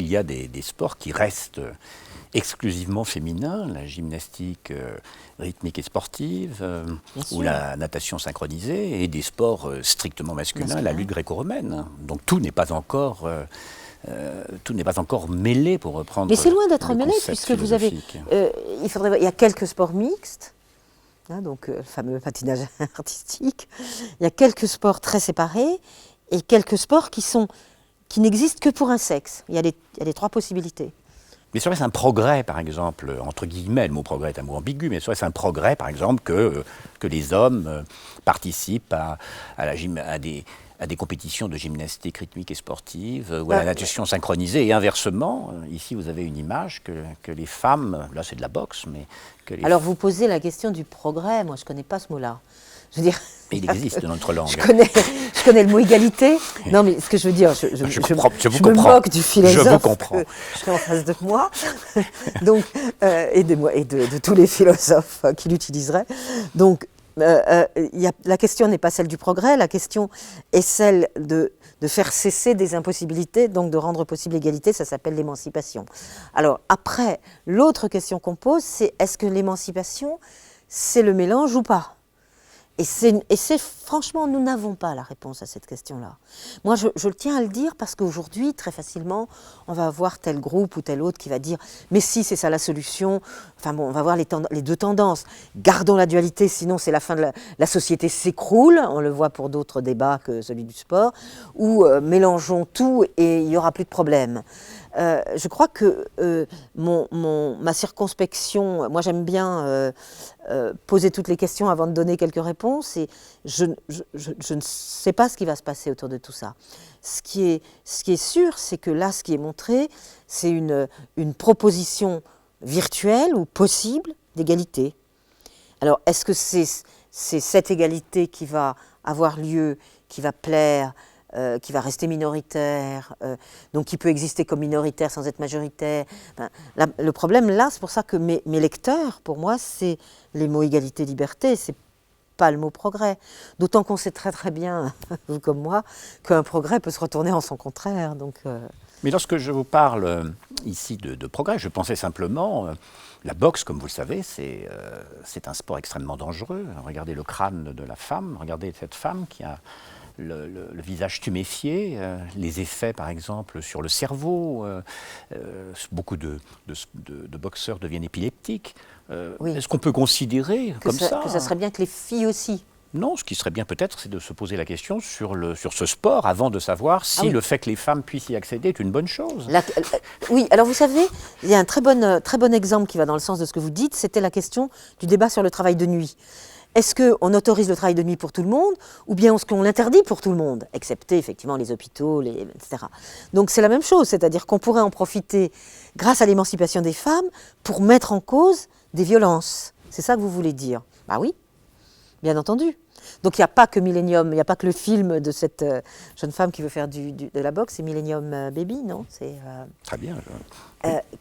Il y a des sports qui restent exclusivement féminins, la gymnastique rythmique et sportive, ou la natation synchronisée, et des sports strictement masculins, la lutte gréco-romaine. Donc tout n'est pas encore mêlé, pour reprendre. Mais c'est loin d'être mêlé, puisque vous avez, il y a quelques sports mixtes, hein, donc le fameux patinage artistique. Il y a quelques sports très séparés et quelques sports qui n'existent que pour un sexe. Il y a les trois possibilités. Mais serait-ce un progrès, par exemple, entre guillemets, le mot progrès est un mot ambigu, mais serait-ce un progrès, par exemple, que les hommes participent à des compétitions de gymnastique rythmique et sportive, ou à la natation synchronisée, et inversement, ici vous avez une image que les femmes, là c'est de la boxe, mais que les... Alors vous posez la question du progrès, moi je ne connais pas ce mot-là. Je veux dire... Mais il existe dans notre langue. Je connais le mot égalité. Non, mais ce que je veux dire, je me moque du philosophe. Je vous comprends. Je en face de moi, donc, et de tous les philosophes qui l'utiliseraient. Donc, la question n'est pas celle du progrès, la question est celle de faire cesser des impossibilités, donc de rendre possible l'égalité, ça s'appelle l'émancipation. Alors après, l'autre question qu'on pose, c'est est-ce que l'émancipation, c'est le mélange ou pas ? Et c'est franchement, nous n'avons pas la réponse à cette question-là. Moi, je tiens à le dire parce qu'aujourd'hui, très facilement, on va avoir tel groupe ou tel autre qui va dire « mais si, c'est ça la solution ». Enfin bon, on va voir les deux tendances. Gardons la dualité, sinon c'est la fin de la société s'écroule. On le voit pour d'autres débats que celui du sport. Ou mélangeons tout et il n'y aura plus de problème. Je crois que ma circonspection, moi j'aime bien poser toutes les questions avant de donner quelques réponses, et je ne sais pas ce qui va se passer autour de tout ça. Ce qui est sûr, c'est que là, ce qui est montré, c'est une proposition virtuelle ou possible d'égalité. Alors, est-ce que c'est cette égalité qui va avoir lieu, qui va plaire, qui va rester minoritaire, donc qui peut exister comme minoritaire sans être majoritaire. Le problème là, c'est pour ça que mes lecteurs, pour moi, c'est les mots égalité, liberté, c'est pas le mot progrès. D'autant qu'on sait très très bien, vous comme moi, qu'un progrès peut se retourner en son contraire. Donc, Mais lorsque je vous parle ici de progrès, je pensais simplement, la boxe, comme vous le savez, c'est un sport extrêmement dangereux. Regardez le crâne de la femme, regardez cette femme qui a le visage tuméfié, les effets par exemple sur le cerveau, beaucoup de boxeurs deviennent épileptiques. Oui. Est-ce qu'on peut considérer comme ça que ça serait bien que les filles aussi? Non, ce qui serait bien peut-être, c'est de se poser la question sur ce sport avant de savoir si le fait que les femmes puissent y accéder est une bonne chose. Oui, alors vous savez, il y a un très bon exemple qui va dans le sens de ce que vous dites, c'était la question du débat sur le travail de nuit. Est-ce qu'on autorise le travail de nuit pour tout le monde ou bien est-ce qu'on l'interdit pour tout le monde, excepté effectivement les hôpitaux, etc. Donc c'est la même chose, c'est-à-dire qu'on pourrait en profiter grâce à l'émancipation des femmes pour mettre en cause des violences. C'est ça que vous voulez dire? Bah oui, bien entendu. Donc il n'y a pas que Millennium, il n'y a pas que le film de cette jeune femme qui veut faire de la boxe, c'est Millennium Baby, non? Très bien.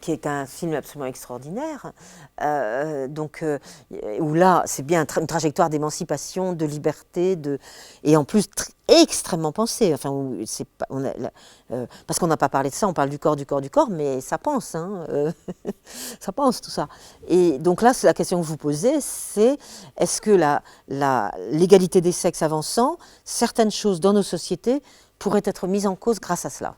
Qui est un film absolument extraordinaire, où là, c'est bien une trajectoire d'émancipation, de liberté, et en plus extrêmement pensée. Enfin, parce qu'on n'a pas parlé de ça, on parle du corps, mais ça pense, hein, ça pense tout ça. Et donc là, la question que vous posez, c'est est-ce que l'égalité des sexes avançant, certaines choses dans nos sociétés pourraient être mises en cause grâce à cela?